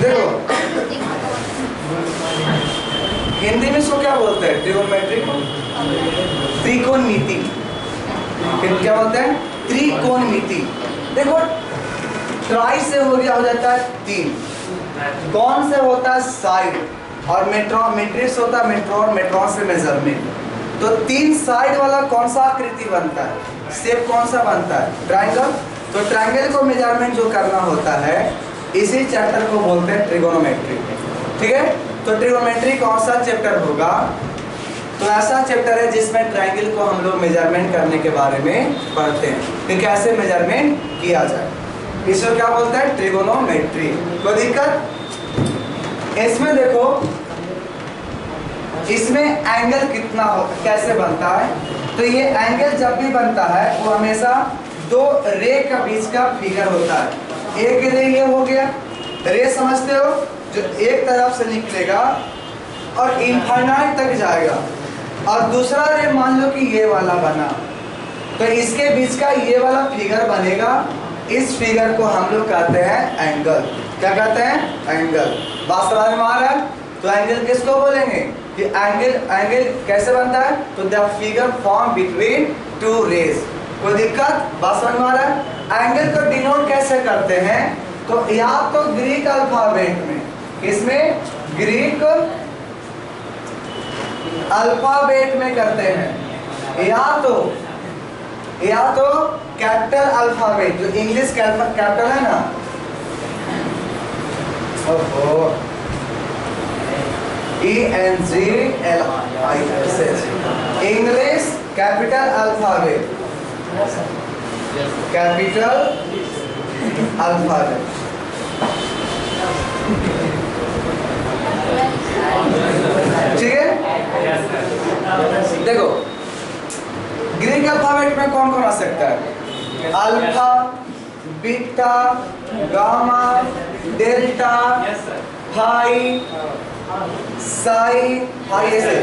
देखो हिंदी में इसको क्या बोलते हैं? ट्रिगोनोमेट्रिक त्रिकोणमिति। क्या बोलते हैं? त्रिकोणमिति। देखो ट्राई से हो गया, हो जाता है 3, कौन से होता है साइड, और मेट्रॉन मैट्रिक्स होता है मेट्रॉन, मेट्रॉन से मेजरमेंट। तो 3 साइड वाला कौन सा आकृति बनता है, शेप कौन सा बनता है? ट्रायंगल। तो ट्रायंगल को मेजरमेंट जो करना होता है इसी चैप्टर को बोलते हैं ट्रिगोनोमेट्री। ठीक है, तो ट्रिगोनोमेट्री कौन सा चैप्टर होगा? तो ऐसा चैप्टर है जिसमें ट्रायंगल को हम लोग मेजरमेंट करने के बारे में पढ़ते हैं कि कैसे मेजरमेंट किया जाए। इसको क्या बोलते हैं? ट्रिगोनोमेट्री। कोई दिक्कत? इसमें देखो, इसमें एंगल कितना हो, कैसे बनता है? तो ये एंगल जब भी बनता है वो हमेशा 2 रे का बीच का फिगर होता है। एक रे ये हो गया, रे समझते हो, जो एक तरफ से निकलेगा और इनफाइनाइट तक जाएगा, और दूसरा रे मान लो कि ये वाला बना, तो इसके बीच का ये वाला फिगर बनेगा। इस फिगर को हम लोग कहते हैं एंगल। क्या कहते हैं? एंगल। बात समझ में आ रहा है? तो एंगल किसको बोलेंगे कि एंगल कैसे बनता है? तो the figure form between 2 rays. कोई दिक्कत? बात समझ में आ रहा है? एंगल को डिनोट कैसे करते हैं? तो या तो ग्रीक अल्फाबेट में, इसमें ग्रीक अल्फाबेट में करते हैं, या तो कैपिटल अल्फाबेट, जो इंग्लिश कैपिटल है ना, ENGLISH, English capital alphabet, capital alphabet. ठीक है, देखो ग्रीक अल्फाबेट में कौन कौन आ सकता है? अल्फा, बीटा, गामा, डेल्टा, पाई, साई, पाई ऐसे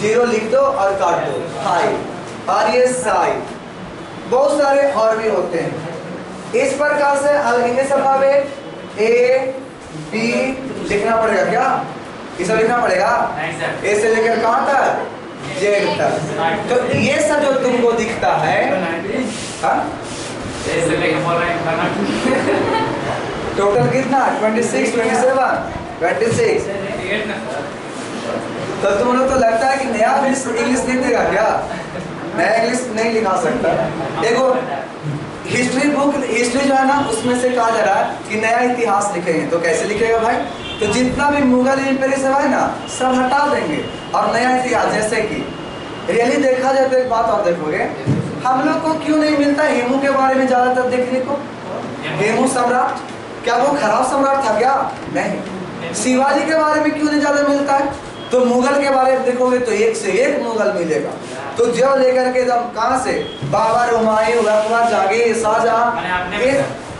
0 लिख दो और काट दो, पाई, और ये साई, बहुत सारे और भी होते हैं। इस प्रकार से इंग्लिश अल्फाबेट ए बी लिखना पड़ेगा। क्या इसे लिखना पड़ेगा? ए से लेकर कहाँ तक? जेड तक। तो ये सब जो तुमको दिखता है, टोटल कितना? 26, 27, 26। तो तुम लोग तो लगता है कि नया इंग्लिश लिख देगा क्या? नया इंग्लिश नहीं लिखा सकता। देखो हिस्ट्री बुक, हिस्ट्री जो है ना, उसमें से कहा जा रहा है कि नया इतिहास लिखेंगे। तो कैसे लिखेगा भाई? तो जितना भी मुगल एम्पायर सब है ना, सब हटा देंगे और नया इतिहास। जैसे कि रियली देखा जाए तो एक बात और देखोगे, हम लोग को क्यों नहीं मिलता हेमू के बारे में ज्यादातर देखने को? हेमू सम्राट, क्या वो खराब सम्राट था क्या? नहीं। शिवाजी के बारे में क्यों नहीं ज्यादा मिलता है? तो मुगल के बारे में देखोगे तो एक से एक मुगल मिलेगा। तो जो लेकर के एकदम कहाँ से, बाबर, हुमायूं, अकबर, जहांगीर, शाहजहां,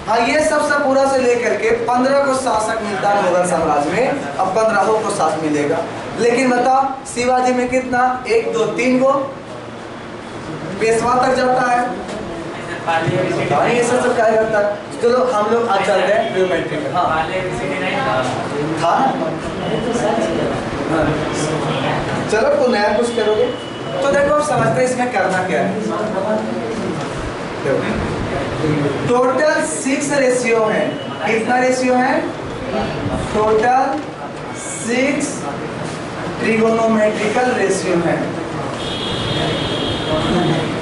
हाँ ये सब पूरा से लेकर के 15 को शासक मिलता है मुगल साम्राज्य में, अब 15 को साथ मिलेगा। लेकिन बताओ शिवाजी में कितना? 1 2 3 को पेशवा तक जाता है, ये सब क्या करता है। चलो हम लोग आज चल रहे हैं ट्रिगोनोमेट्री में। हाँ था, चलो तो नया कुछ करोगे तो देखो अब समझते हैं इसमें करना क्या है। टोटल 6 रेशियो है। कितना रेशियो है? टोटल 6 ट्रिगोनोमेट्रिकल रेशियो है।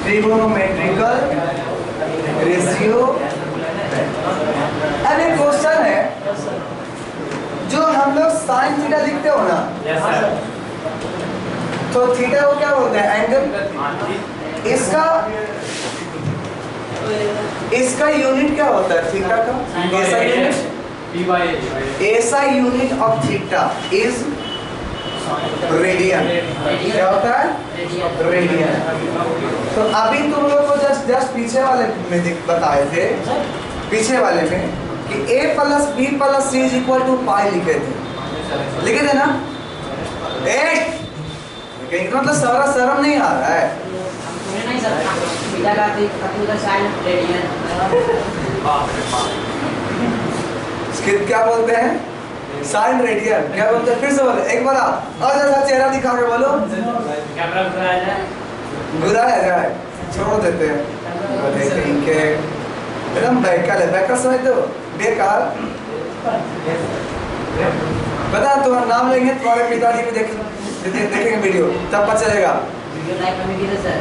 Trigonometrical ratio. अब एक क्वेश्चन है, जो हम लोग साइन थीटा लिखते हो ना, तो थीटा को क्या बोलते हैं? एंगल। इसका यूनिट क्या होता है थीटा का? ऐसा unit of theta is radian. क्या होता है? रेडियन। तो अभी तुम लोग को जस्ट पीछे वाले में बताए थे, पीछे वाले में कि a plus b plus c is equal to pi लिखे थे ना? 8 इसका मतलब सारा शर्म नहीं आ रहा है। नहीं सर, बीटा का अति साइन रेडियन। क्या बोलते हैं? Sine radian. क्या बोलते हैं? फिर से बोलो एक बार आप और जैसा चेहरा दिखा के बोलो। कैमरा बुरा है, छोड़ देते हैं। देखेंगे एकदम बेकार है, बेकार समझ दो, बेकार। पता है तुम्हारा नाम लेंगे, तुम्हारे पिताजी भी देखेंगे वीडियो, तब पता चलेगा। वीडियो लाइक करने की सर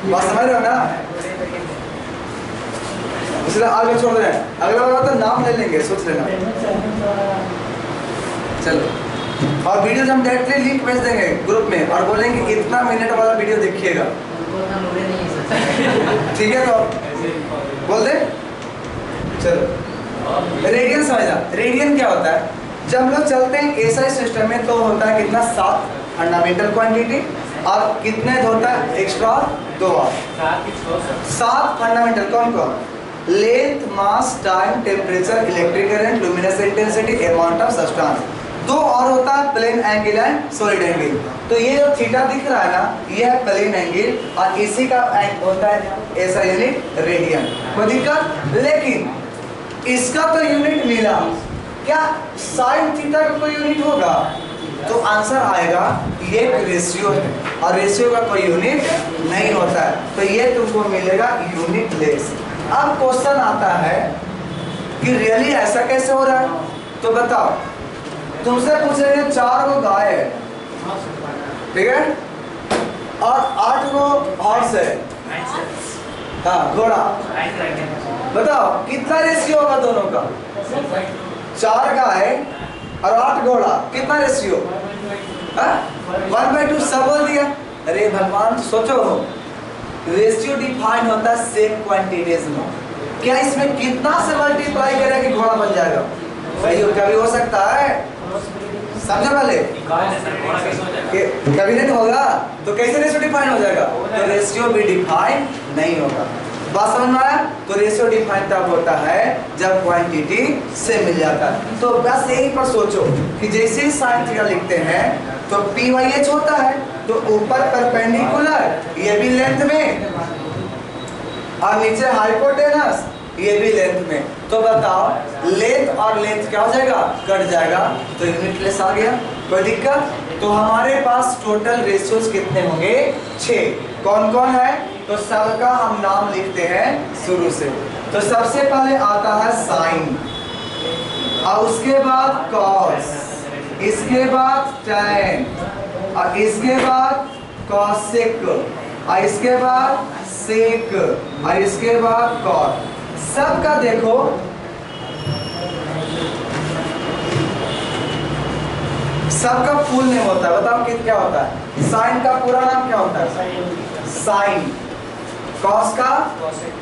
बात समझ रहे हो ना? इसलिए आगे छोड़ रहे हैं, अगला बार तो नाम ले लेंगे, सोच लेना। चलो, और वीडियो हम डायरेक्टली लिंक भेज देंगे ग्रुप में और बोलेंगे इतना मिनट वाला वीडियो देखिएगा, ठीक है? तो बोल दे। चलो, रेडियन समझना। रेडियन क्या होता है? जब हम लोग चलते हैं एसआई सिस्टम में तो होता है कितना, 7 फंडामेंटल क्वांटिटी और कितने होता है एक्स्ट्रा 2 और 7 फंडामेंटल। कौन कौन? Length, mass, time, temperature, electric current, luminous intensity, amount of substance. 2 और होता है plane angle and solid angle. तो ये जो थीटा दिख रहा है ना, ये है प्लेन एंगल और इसी का होता है ऐसा यूनिट रेडियन। कोई दिक्कत? लेकिन इसका तो यूनिट मिला, क्या साइन थीटा का कोई यूनिट होगा? तो आंसर आएगा ये रेशियो है और रेशियो का कोई यूनिट नहीं होता है, तो ये तुमको मिलेगा यूनिट लेस। अब क्वेश्चन आता है कि रियली ऐसा कैसे हो रहा है? तो बताओ, तुमसे पूछेंगे 4 गो गाय है, ठीक है, और 8 गो हॉर्स है, हाँ घोड़ा, बताओ कितना रेशियो होगा दोनों का? 4 गाय और 8 घोड़ा, कितना रेशियो? 1/2। सब बोल दिया। अरे भगवान सोचो, रेशियो डिफाइन होता है सेम क्वांटिटीज में। क्या इसमें कितना से मल्टीप्लाई करें कि घोड़ा बन जाएगा? भाई कभी हो सकता है, समझे वाले? कभी नहीं होगा तो कैसे रेशियो डिफाइन हो जाएगा? तो रेशियो भी डिफाइन नहीं होगा। बात समझ में आया? तो रेशियो डिफाइन तब होता है जब क्वांटिटी से मिल जाता है। तो बस यही पर सोचो कि जैसे ही साइन थीटा लिखते हैं तो PYH होता है, तो ऊपर परपेंडिकुलर, ये भी लेंथ में, और नीचे हाइपोटेनस, ये भी लेंथ में। तो बताओ लेंथ और लेंथ क्या हो जाएगा? कट जाएगा, तो यूनिट लेस आ गया। कोई दिक्कत? तो हमारे पास टोटल रेशियोज कितने होंगे? 6। कौन कौन है? तो सबका हम नाम लिखते हैं शुरू से। तो सबसे पहले आता है साइन, और उसके बाद कॉस, इसके बाद टैन, और इसके बाद कॉसेक, और इसके बाद सेक, और इसके बाद कॉट। सबका देखो सबका फुल नेम होता है, बताओ क्या होता है? साइन का पूरा नाम क्या होता है? साइन। कॉस का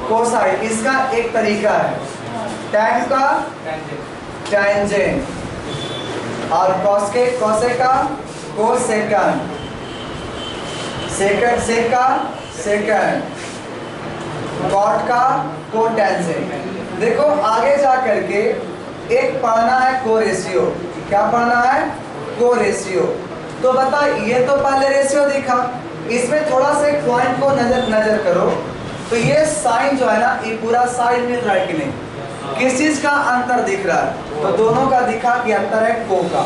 कोसाइन, इसका एक तरीका है। टैन का टेंजेंट, और कॉसेक का कोसेकंड, सेक का सेकंड, कॉट का कोटेंजेंट। देखो आगे जा करके एक पढ़ना है को रेशियो। क्या पढ़ना है? को रेशियो। तो बता, ये तो पहले रेशियो दिखा, इसमें थोड़ा सा एक पॉइंट को नजर करो। तो ये साइन जो है ना, ये पूरा साइन मिल रहा है कि नहीं? किस चीज का अंतर दिख रहा है? तो दोनों का दिखा कि अंतर है को का,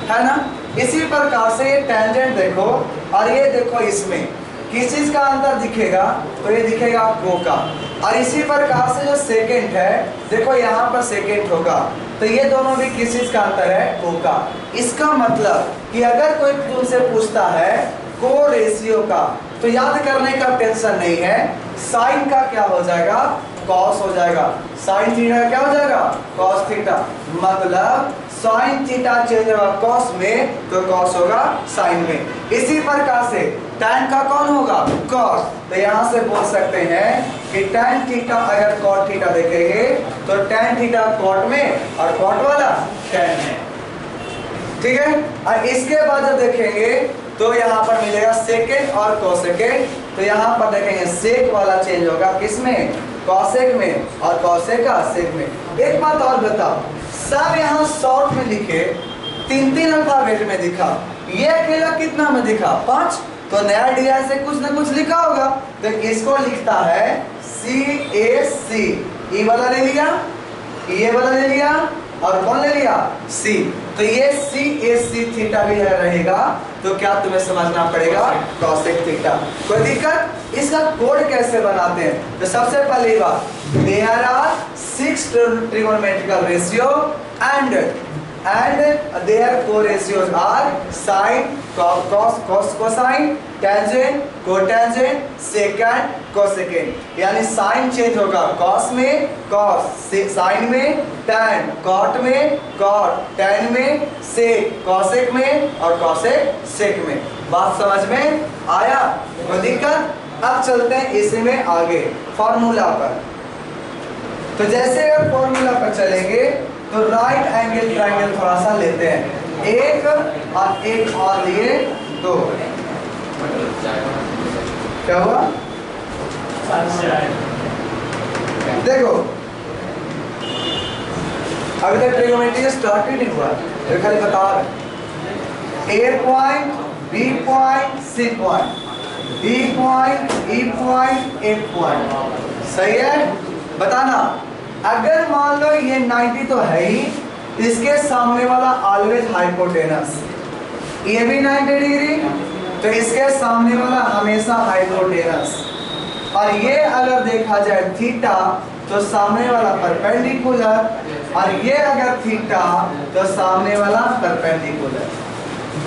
है ना? इसी प्रकार से ये टेंजेंट देखो और ये देखो, इसमें किस चीज का अंतर दिखेगा? तो ये दिखेगा को का। और इसी प्रकार से जो सेकेंड है, देखो यहाँ पर सेकेंड होगा, तो ये दोनों भी किस चीज का अंतर है? को का। इसका मतलब कि अगर कोई तुमसे पूछता है को रेशियो का, तो याद करने का टेंशन नहीं है। साइन का क्या हो जाएगा? कॉस हो जाएगा। साइन थीटा क्या हो जाएगा? Cos theta. मतलब साइन थीटा चेंज होगा कॉस में, तो कॉस होगा साइन में। इसी प्रकार से टैन का कौन होगा? कॉस। तो यहाँ से बोल सकते हैं कि टैन थीटा अगर कॉट थीटा देखेंगे तो टैन थीटा कॉट में और कॉट वाला टैन में, ठीक है। और इसके बाद जब देखेंगे तो यहाँ पर मिलेगा सेकेंड और कोसेकेंड। तो यहाँ पर देखेंगे सेक वाला चेंज होगा किसमें? कॉसेक में, और कॉसेक का सेक में। एक बात और बताओ, सब यहाँ शॉर्ट में लिखे, 3 अल्फाबेट में दिखा, ये अकेला कितना में दिखा 5, तो नया DI से कुछ ना कुछ लिखा होगा, तो इसको लिखता है CAC, ई वाला ले लिया, ये वाला ले लिया और कौन ले लिया C, तो ये CAC थीटा भी रहेगा, तो क्या तुम्हें समझना पड़ेगा कॉसेक थीटा। कोई दिक्कत? इसका कोड कैसे बनाते हैं? तो सबसे पहली बात, there are 6 trigonometrical ratio and their co-ratios are sine, cos, cosine, tangent, cotangent, secant, cosecant। यानी साइन चेंज होगा cos में cos, साइन में tan, cot में cot, tan में sec, cosec में और cosec sec में। बात समझ में आया? कोई दिक्कत? अब चलते हैं इसमें आगे फॉर्मूला पर। तो जैसे अगर फॉर्मूला पर चलेंगे तो राइट एंगल ट्रायंगल थोड़ा सा लेते हैं, एक और लिए 2, क्या हुआ? देखो अभी तक ट्रिगोनोमेट्री स्टार्ट ही नहीं हुआ, तो खाली बता रहे A point, B point, C point, D point, E point, F point, सही है? बताना अगर मान लो ये 90 तो है ही, इसके सामने वाला ऑलवेज हाइपोटेनस, ये भी 90 डिग्री, तो इसके सामने वाला हमेशा हाइपोटेनस, और ये अगर देखा जाए थीटा तो सामने वाला परपेंडिकुलर, और ये अगर थीटा तो सामने वाला परपेंडिकुलर।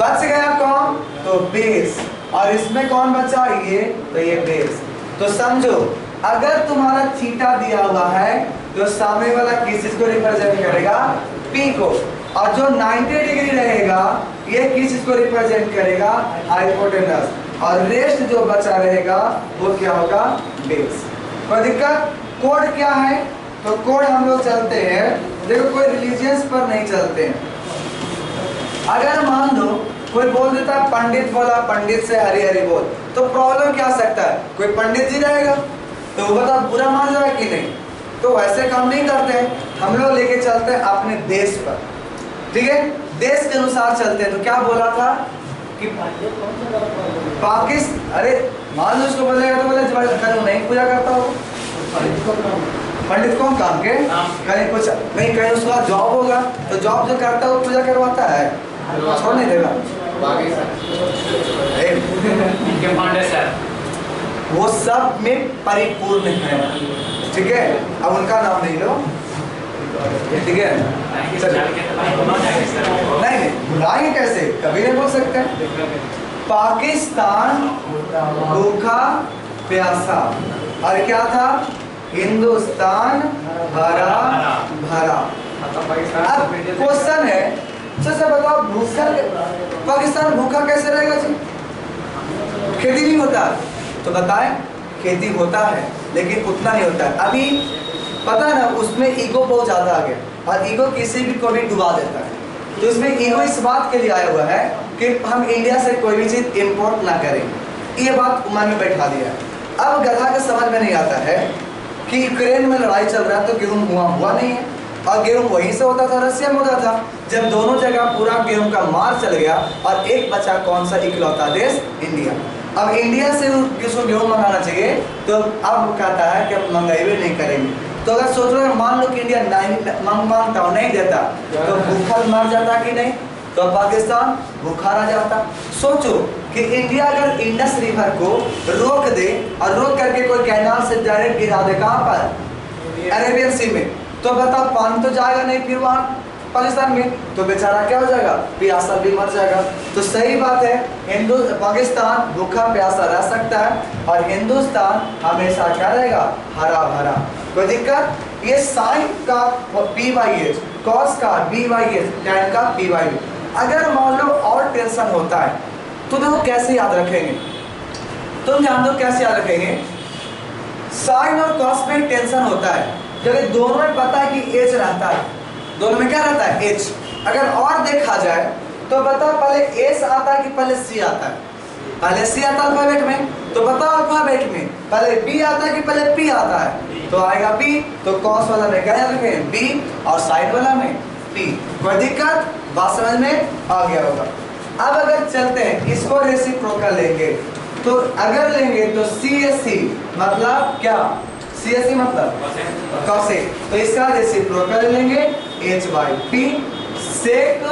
बच गया कौन? तो बेस, और इसमें कौन बचा? ये, तो ये बेस। तो समझो अगर तुम्हारा थीटा दिया हुआ है तो सामने वाला किस चीज को रिप्रेजेंट करेगा? P को, और जो 90 डिग्री रहेगा ये किस चीज को रिप्रेजेंट करेगा? हाइपोटेनस, और रेस्ट जो बचा रहेगा वो क्या होगा? बेस। कोई दिक्कत? कोड क्या है? तो कोड हम लोग चलते हैं, देखो कोई रिलीजियंस पर नहीं चलते हैं। अगर मान लो कोई बोल देता है पंडित बोला, पंडित से हरी हरी बोल, तो प्रॉब्लम क्या आ सकता है? कोई पंडित जी रहेगा तो वो बता बुरा मान जाए कि नहीं, तो वैसे काम नहीं करते हैं, हम लोग लेके चलते हैं अपने देश पर, ठीक है? देश के अनुसार चलते हैं। तो क्या बोला था कि पाकिस्तान, अरे मान लो उसको बोलेगा तो बोले कहीं नहीं पूजा करता हो, पंडित कौन काम के? कहीं कुछ नहीं, कहीं उसका जॉब होगा तो जॉब जो करता है वो पूजा करवाता है, छोड़ नहीं देगा। वो सब में परिपूर्ण है, ठीक है? अब उनका नाम नहीं लो, ठीक है? नहीं बुलाएंगे कैसे, कभी नहीं बोल सकते। पाकिस्तान भूखा प्यासा, और क्या था? हिंदुस्तान हरा भरा। अब क्वेश्चन है, सबसे बताओ भूखा पाकिस्तान भूखा कैसे रहेगा जी? खेती नहीं होता, तो बताएं खेती होता है लेकिन उतना नहीं होता है। अभी पता ना उसमें ईगो बहुत ज़्यादा आ गया, और ईगो किसी भी को भी डुबा देता है। तो इसमें ईगो इस बात के लिए आया हुआ है कि हम इंडिया से कोई भी चीज़ इम्पोर्ट ना करें, ये बात मन में बैठा दिया। अब गधा के समझ में नहीं आता है कि यूक्रेन में लड़ाई चल रहा है तो गेहूँ हुआ नहीं है, और गेहूँ वहीं से होता था, रसिया में होता था। जब दोनों जगह पूरा गेहूँ का मार चल गया और एक बचा कौन सा? इकलौता देश इंडिया। अब इंडिया से किसको गेहूँ मंगाना चाहिए, तो अब कहता है कि हम मंगाई भी नहीं करेंगे। तो अगर सोच रहे मान लो कि इंडिया नहीं मांगता और नहीं देता तो भूखा मर जाता कि नहीं? तो पाकिस्तान भूखा रह जाता। सोचो कि इंडिया अगर इंडस रिवर को रोक दे और रोक करके कोई कैनाल से डायरेक्ट गिरा दे, कहाँ पर? अरेबियन सी में, तो बताओ पानी तो जाएगा नहीं फिर वहाँ पाकिस्तान में, तो बेचारा क्या हो जाएगा? प्यासा भी मर जाएगा। तो सही बात है, पाकिस्तान भूखा प्यासा रह सकता है और हिंदुस्तान हमेशा क्या रहेगा? हरा भरा। कोई दिक्कत? ये साइन का P/S, कॉस का B/S, टैन का P/U। अगर मान लो और टेंशन होता है तो देखो कैसे याद रखेंगे, तुम जान दो कैसे याद रखेंगे। साइन और कॉस में टेंशन होता है क्योंकि दोनों में पता है कि एच रहता है, दोनों में क्या रहता है? एच। अगर और देखा जाए तो बताओ पहले एस आता है कि पहले सी आता है? पहले सी आता है अल्फाबेट में, तो बताओ अल्फाबेट में पहले बी आता है कि पहले पी आता है? तो आएगा बी। तो कॉस वाला में क्या रखें? बी, और साइन वाला में पी। कोई दिक्कत? बात समझ में आ गया होगा। अब अगर चलते हैं इसको रेसिप्रोकल लेंगे, तो अगर लेंगे तो CSC मतलब क्या, CSC मतलब कॉसेक, तो इसका रेसिप्रोकल लेंगे H/P, सेक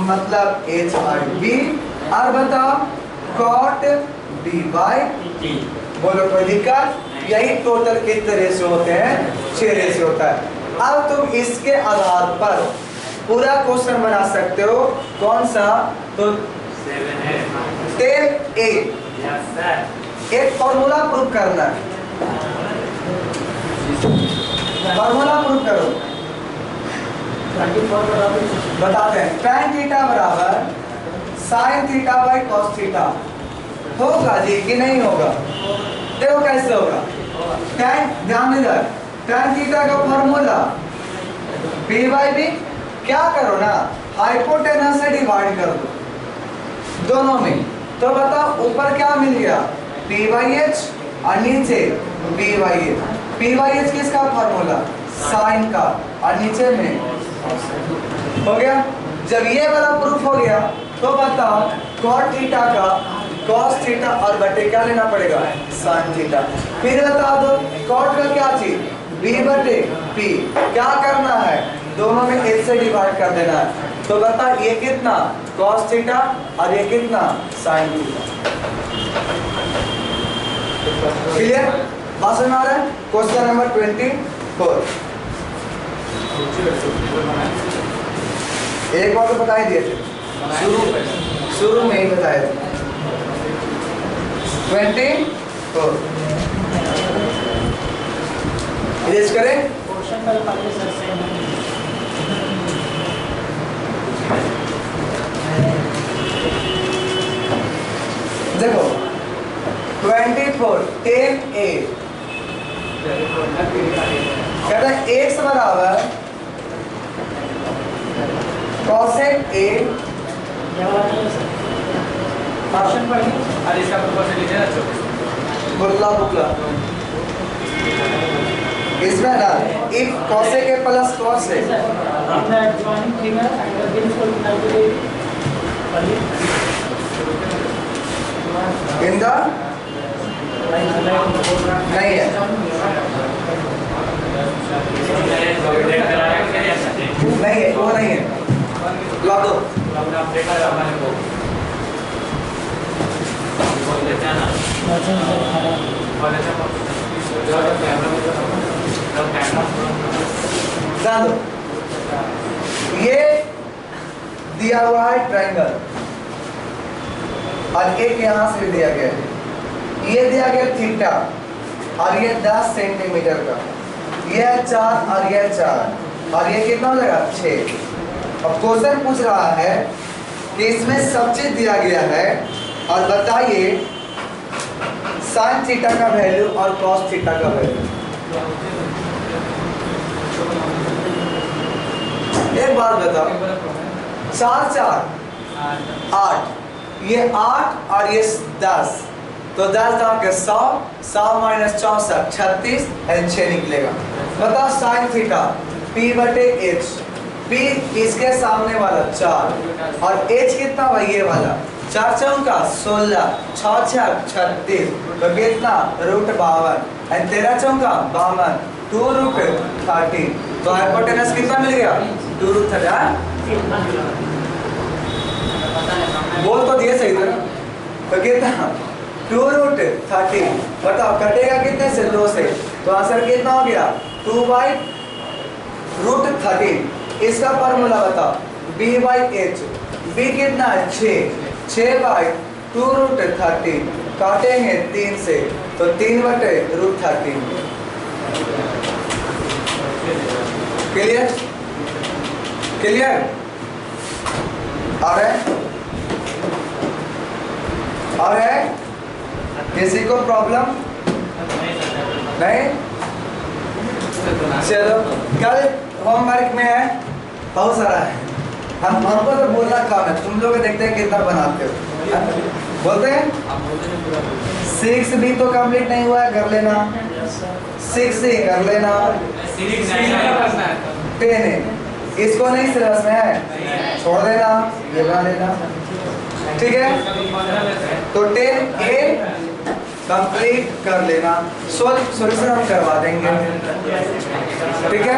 मतलब H/B, और बताओ कॉट B/T। बोलो कोई दिक्कत? यही टोटल कितने रेशियो होते हैं? 6 रेशियो होता है। अब तुम इसके आधार पर पूरा क्वेश्चन बना सकते हो। कौन सा? तो 10A एक फॉर्मूला प्रूव करना है। फॉर्मूला प्रूव करो, बताते हैं। tan थीटा बराबर sin theta by cos theta होगा जी कि नहीं होगा? देखो कैसे होगा। tan, ध्यान दीजिए, tan थीटा का फॉर्मूला B/B, क्या करो ना, हाइपोटेनस से डिवाइड कर दो दोनों में, तो बताओ ऊपर क्या मिल गया? P/H और नीचे B/H। P/H किसका फॉर्मूला? साइन का, और नीचे में हो गया। जब ये वाला प्रूफ हो गया तो बताओ cot थीटा का cos थीटा और बटे क्या लेना पड़ेगा? sin theta. फिर बता दो cot का क्या चीज? B/P। क्या करना है? दोनों में एक से डिवाइड कर देना है। तो बता ये कितना cos थीटा और ये कितना sin थीटा। क्लियर? बात समझ आ रहा है? Question number 24। एक बार तो बता ही दिए थे, शुरू में ही बताए थे। 24 इरेज करें। देखो 24 10A कहता है x बराबर cosec A ऑप्शन पढ़िए और इसका प्रोपोर्शन लीजिए ना चलो बुकला इसमें ना if cosec A plus cos A in the adjoining figure and the bills will calculate in the नहीं है, नहीं है, वो नहीं है, ला दो। ध्यान दो, ये दिया हुआ है ट्रायंगल और एक यहाँ से दिया गया है। ये दिया गया थीटा और ये 10 सेंटीमीटर का, ये 4 और ये 4 और ये कितना हो जाएगा 6। अब क्वेश्चन पूछ रहा है कि इसमें सब चीज दिया गया है और बताइए साइन थीटा का वैल्यू और कॉस थीटा का वैल्यू। एक बात बताओ, 4 4 8, ये 8 और ये 10, तो 10 दाव के 100, 100 माइनस 64 36 एंड 6 निकलेगा। बताओ साइन थीटा P/H, P इसके सामने वाला 4 और H कितना हुआ? ये वाला 4 चौका 16, 6 6 36, तो कितना √52 एंड 13 चौका 52, 2√30। तो हाइपोटेनस कितना मिल गया? 2√30। बोल तो दिए सही तरह, तो कितना 2√30। बताओ कटेगा कितने से? 2 से, तो आंसर कितना हो गया? 2/√30। इसका फॉर्मूला बताओ B/H, B कितना है? 6/2√30, काटेंगे 3 से, तो 3/√30। क्लियर? क्लियर? और है किसी को प्रॉब्लम नहीं? चलो कल होमवर्क में है बहुत सारा है, हमको तो बोलना काम है, तुम लोग देखते हैं कितना बनाते हो। बोलते हैं 6 भी तो कंप्लीट नहीं हुआ है, कर लेना 6 ही कर लेना। 10 है, इसको नहीं सिलेबस में है। छोड़ देना, ये बना लेना, ठीक है। तो 10A कंप्लीट कर लेना, सॉल्यूशन हम करवा देंगे, ठीक है।